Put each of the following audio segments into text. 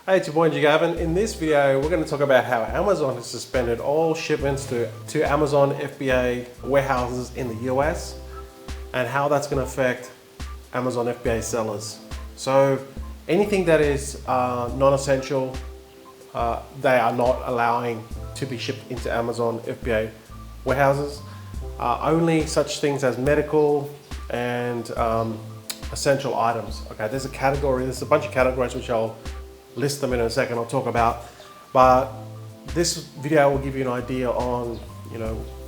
Hey, it's your boy Gavin. In this video, we're going to talk about how Amazon has suspended all shipments to Amazon FBA warehouses in the US and how that's going to affect Amazon FBA sellers. So anything that is non-essential, they are not allowing to be shipped into Amazon FBA warehouses. Only such things as medical and essential items. Okay, there's a bunch of categories which I'll list them in a second, I'll talk about, but this video will give you an idea on,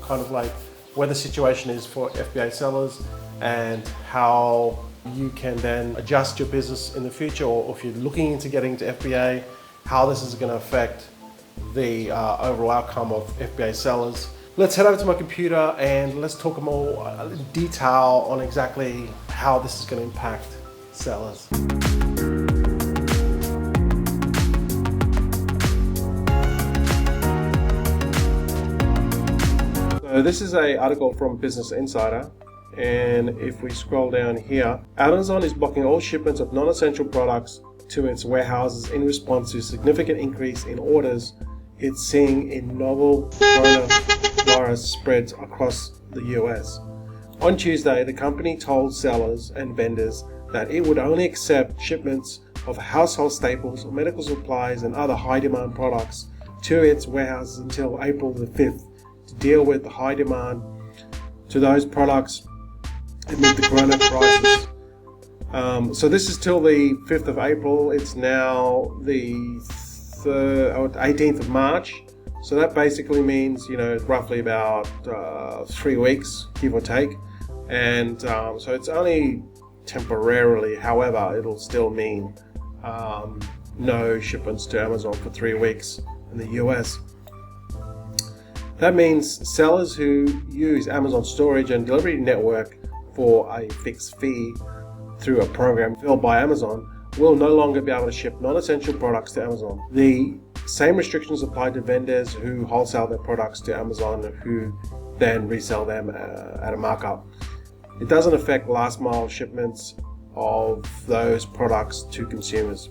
kind of like where the situation is for FBA sellers and how you can then adjust your business in the future, or if you're looking into getting into FBA, how this is going to affect the overall outcome of FBA sellers. Let's head over to my computer and let's talk more in detail on exactly how this is going to impact sellers. So this is an article from Business Insider, and if we scroll down here, Amazon is blocking all shipments of non-essential products to its warehouses in response to a significant increase in orders it's seeing in novel coronavirus spreads across the US. On Tuesday, the company told sellers and vendors that it would only accept shipments of household staples, medical supplies, and other high-demand products to its warehouses until April the 5th to deal with the high demand to those products amid the corona crisis. So this is till the 5th of April. It's now the 18th of March. So that basically means, roughly about 3 weeks, give or take. And so it's only temporarily, however, it'll still mean no shipments to Amazon for 3 weeks in the US. That means sellers who use Amazon storage and delivery network for a fixed fee through a program filled by Amazon will no longer be able to ship non-essential products to Amazon. The same restrictions apply to vendors who wholesale their products to Amazon, who then resell them at a markup. It doesn't affect last mile shipments of those products to consumers.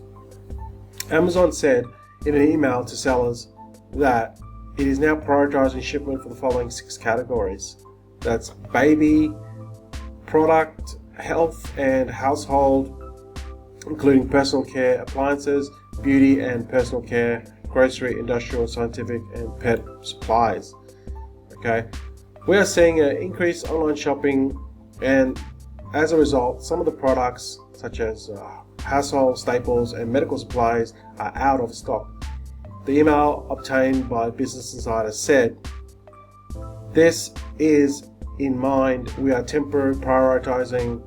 Amazon said in an email to sellers that it is now prioritizing shipment for the following 6 categories. That's baby, product, health and household, including personal care, appliances, beauty and personal care, grocery, industrial, scientific, and pet supplies. Okay, we are seeing an increased online shopping, and as a result, some of the products such as household staples and medical supplies are out of stock. The email obtained by Business Insider said, "This is in mind, we are temporarily prioritizing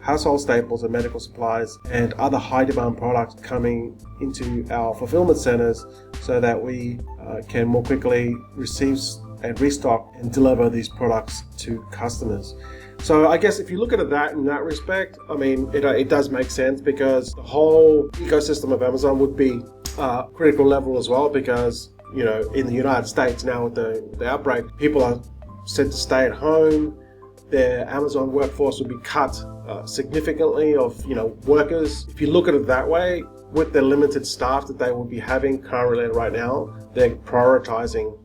household staples and medical supplies and other high demand products coming into our fulfillment centers so that we can more quickly receive and restock and deliver these products to customers." So I guess if you look at it in that respect, I mean, it does make sense, because the whole ecosystem of Amazon would be critical level as well, because in the United States now with the outbreak, people are said to stay at home. Their Amazon workforce would be cut significantly of workers. If you look at it that way, with the limited staff that they would be having currently right now, they're prioritizing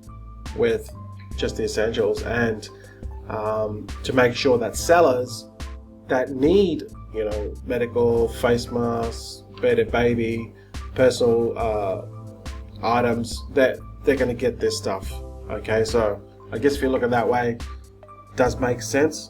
with just the essentials, and to make sure that sellers that need medical, face masks, bedded baby, personal items, that they're going to get this stuff. Okay, so I guess if you look at it that way, it does make sense.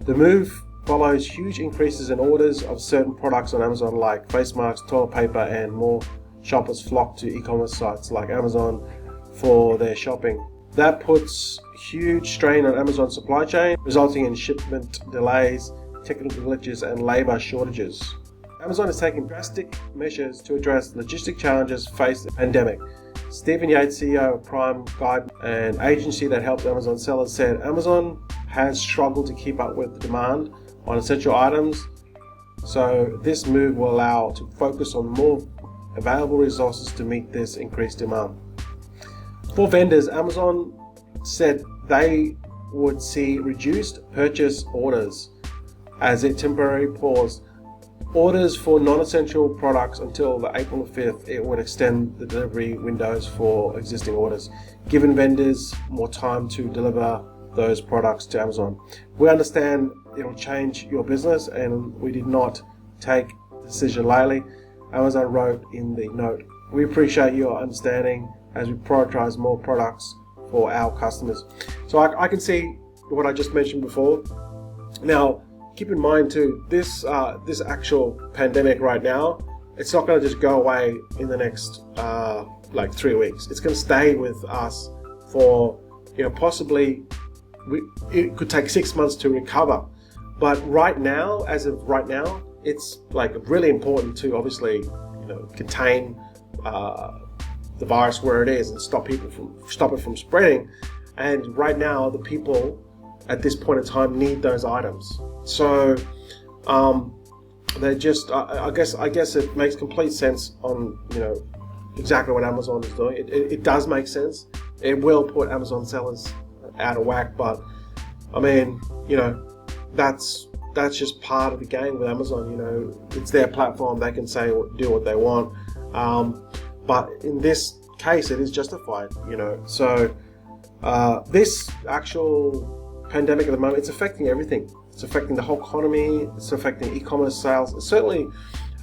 The move follows huge increases in orders of certain products on Amazon, like face masks, toilet paper, and more shoppers flock to e-commerce sites like Amazon for their shopping. That puts huge strain on Amazon's supply chain, resulting in shipment delays, technical glitches, and labor shortages. Amazon is taking drastic measures to address logistic challenges faced in the pandemic. Stephen Yates, CEO of Prime Guide, an agency that helps Amazon sellers, said Amazon has struggled to keep up with the demand on essential items, so this move will allow to focus on more available resources to meet this increased demand. For vendors, Amazon said they would see reduced purchase orders as it temporarily paused Orders for non-essential products until the April 5th, it would extend the delivery windows for existing orders, giving vendors more time to deliver those products to Amazon. We understand it'll change your business and we did not take the decision lightly, Amazon wrote in the note. We appreciate your understanding as we prioritize more products for our customers. So I can see what I just mentioned before. Now, keep in mind too, this actual pandemic right now, it's not going to just go away in the next like 3 weeks. It's going to stay with us for, possibly it could take 6 months to recover. But right now, as of right now, it's like really important to obviously, contain the virus where it is and stop it from spreading. And right now, the people at this point in time need those items. So they just, I guess it makes complete sense on exactly what Amazon is doing. It does make sense. It will put Amazon sellers out of whack, but I mean, that's just part of the game with Amazon. It's their platform. They can say or do what they want. But in this case, it is justified. So this actual pandemic at the moment, it's affecting everything. It's affecting the whole economy. It's affecting e-commerce sales. It's certainly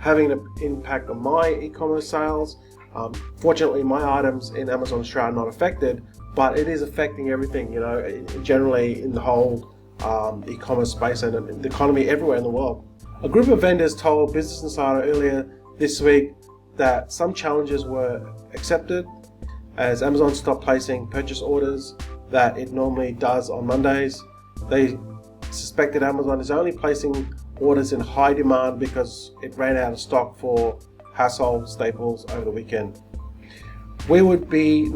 having an impact on my e-commerce sales. Fortunately, my items in Amazon Australia are not affected, but it is affecting everything, generally in the whole e-commerce space and the economy everywhere in the world. A group of vendors told Business Insider earlier this week that some challenges were accepted as Amazon stopped placing purchase orders that it normally does on Mondays. They suspected Amazon is only placing orders in high demand because it ran out of stock for household staples over the weekend. We would like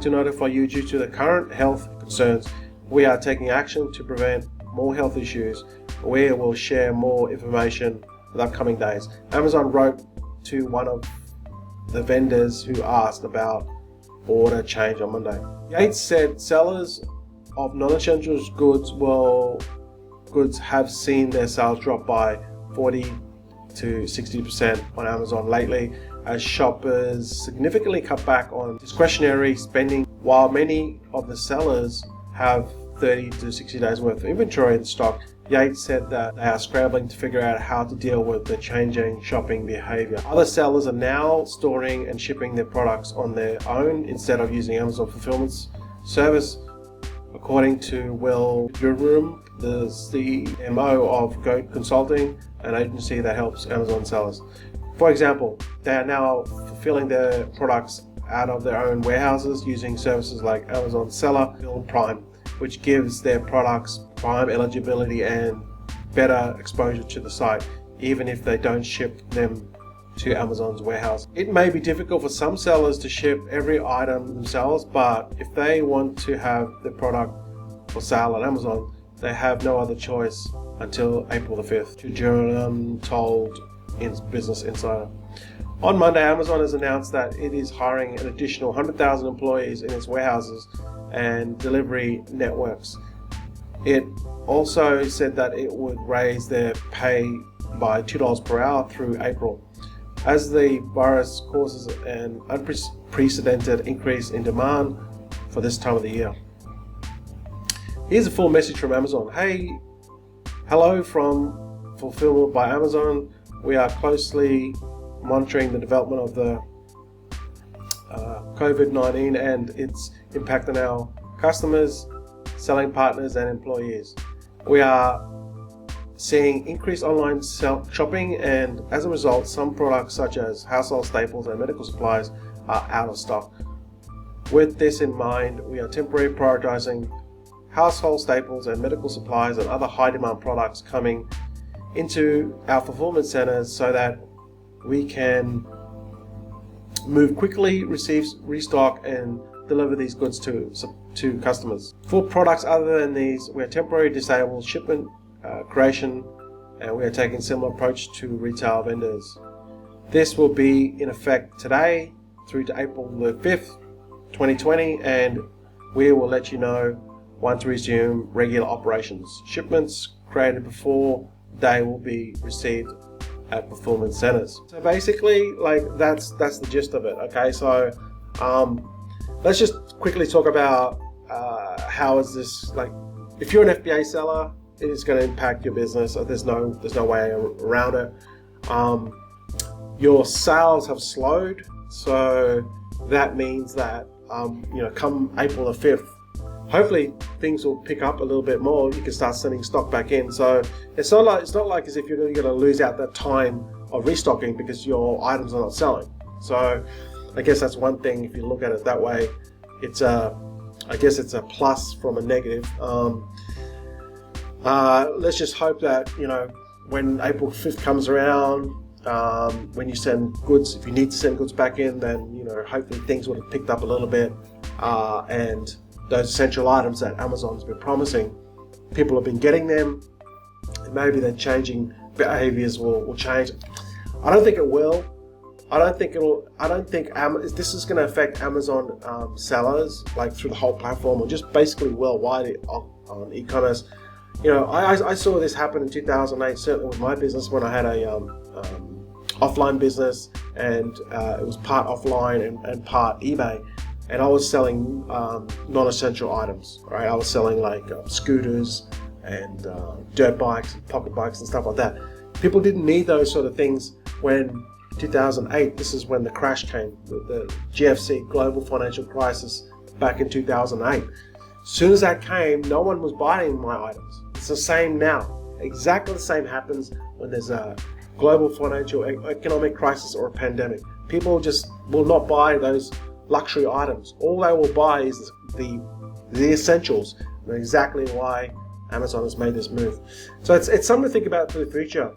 to notify you due to the current health concerns. We are taking action to prevent more health issues. We will share more information in the upcoming days. Amazon wrote to one of the vendors who asked about order change on Monday. Yates said sellers of non-essential goods have seen their sales drop by 40 to 60% on Amazon lately as shoppers significantly cut back on discretionary spending, while many of the sellers have 30 to 60 days worth of inventory in stock. Yates said that they are scrambling to figure out how to deal with the changing shopping behavior. Other sellers are now storing and shipping their products on their own instead of using Amazon fulfillment service, according to Will Durham, the CMO of Goat Consulting, an agency that helps Amazon sellers. For example, they are now fulfilling their products out of their own warehouses using services like Amazon Seller Build Prime, which gives their products Prime eligibility and better exposure to the site, even if they don't ship them to Amazon's warehouse. It may be difficult for some sellers to ship every item themselves, but if they want to have the product for sale on Amazon, they have no other choice until April the 5th, Jerome told in Business Insider. On Monday, Amazon has announced that it is hiring an additional 100,000 employees in its warehouses and delivery networks. It also said that it would raise their pay by $2 per hour through April, as the virus causes an unprecedented increase in demand for this time of the year. Here's a full message from Amazon. Hello from Fulfillment by Amazon. We are closely monitoring the development of the COVID-19 and its impact on our customers, selling partners and employees. We are seeing increased online shopping, and as a result, some products such as household staples and medical supplies are out of stock. With this in mind, we are temporarily prioritizing household staples and medical supplies and other high demand products coming into our fulfillment centers so that we can move quickly, restock and deliver these goods to customers. For products other than these, we are temporarily disabled shipment creation, and we are taking a similar approach to retail vendors. This will be in effect today through to April the 5th, 2020, and we will let you know once we resume regular operations. Shipments created before they will be received at fulfillment centers. So basically, like that's the gist of it. Okay, so let's just quickly talk about how is this, like, if you're an FBA seller, it is going to impact your business. There's no way around it. Your sales have slowed, so that means that come April the 5th, hopefully things will pick up a little bit more. You can start sending stock back in. So it's not like as if you're going to lose out that time of restocking because your items are not selling. So I guess that's one thing. If you look at it that way, I guess it's a plus from a negative. Let's just hope that when April 5th comes around, when you send goods, if you need to send goods back in, then hopefully things would have picked up a little bit, and those essential items that Amazon's been promising, people have been getting them, and maybe their changing behaviors will change. I don't think it will. I don't think this is going to affect Amazon sellers, like through the whole platform, or just basically worldwide on e-commerce. I saw this happen in 2008, certainly with my business, when I had a offline business, and it was part offline and part eBay, and I was selling non-essential items, right? I was selling like scooters and dirt bikes and pocket bikes and stuff like that. People didn't need those sort of things when 2008, this is when the crash came, the GFC, global financial crisis, back in 2008. As soon as that came, no one was buying my items. It's the same now. Exactly the same happens when there's a global financial economic crisis or a pandemic. People just will not buy those luxury items. All they will buy is the essentials. And exactly why Amazon has made this move. So it's something to think about for the future.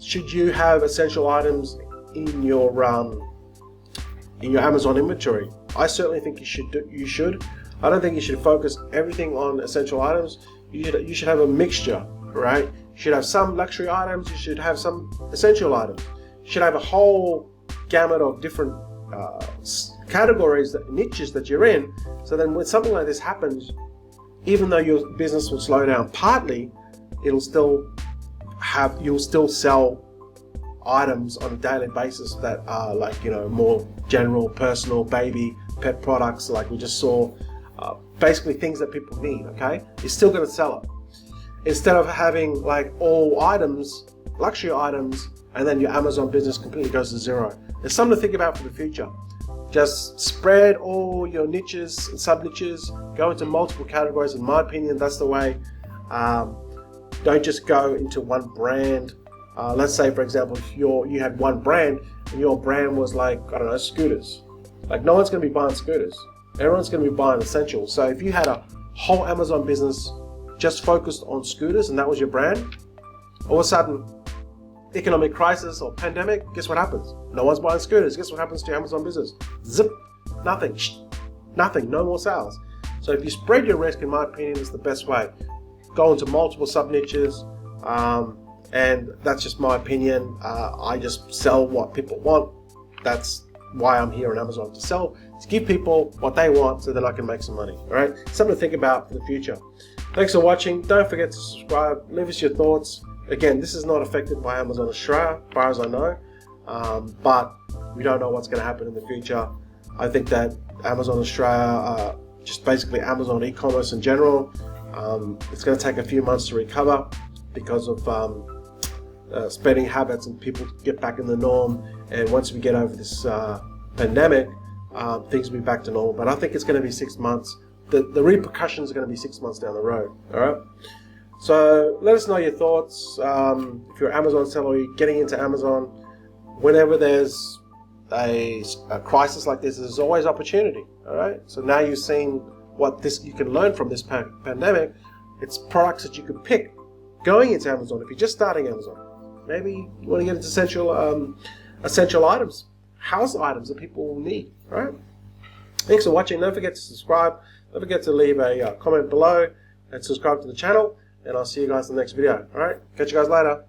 Should you have essential items in your Amazon inventory? I certainly think you should. I don't think you should focus everything on essential items. You should have a mixture, right? You should have some luxury items. You should have some essential items. You should have a whole gamut of different categories, niches that you're in. So then when something like this happens, even though your business will slow down partly, you'll still sell items on a daily basis that are like more general, personal, baby, pet products, like we just saw. Basically things that people need. Okay, you're still going to sell it instead of having like all items, luxury items, and then your Amazon business completely goes to zero. It's something to think about for the future. Just spread all your niches and sub niches, go into multiple categories. In my opinion, that's the way. Don't just go into one brand. Let's say, for example, if you had one brand and your brand was like, I don't know, scooters. Like, no one's going to be buying scooters. Everyone's going to be buying essentials. So if you had a whole Amazon business just focused on scooters and that was your brand, all of a sudden, economic crisis or pandemic, guess what happens? No one's buying scooters. Guess what happens to your Amazon business? Zip. Nothing. Nothing. No more sales. So if you spread your risk, in my opinion, is the best way. Go into multiple sub niches, and that's just my opinion. I just sell what people want. That's why I'm here on Amazon, to sell, to give people what they want so that I can make some money. All right, something to think about for the future. Thanks for watching. Don't forget to subscribe. Leave us your thoughts. Again, this is not affected by Amazon Australia, as far as I know, but we don't know what's going to happen in the future. I think that Amazon Australia, just basically Amazon e-commerce in general, it's going to take a few months to recover because of spending habits and people get back in the norm. And once we get over this pandemic, things will be back to normal. But I think it's going to be 6 months. The repercussions are going to be 6 months down the road. All right. So let us know your thoughts. If you're an Amazon seller, or you're getting into Amazon, whenever there's a crisis like this, there's always opportunity. All right. So now you've seen what you can learn from this pandemic. It's products that you can pick going into Amazon. If you're just starting Amazon, maybe you want to get into essential items, house items that people will need. All right. Thanks for watching. Don't forget to subscribe. Don't forget to leave a comment below and subscribe to the channel. And I'll see you guys in the next video. All right. Catch you guys later.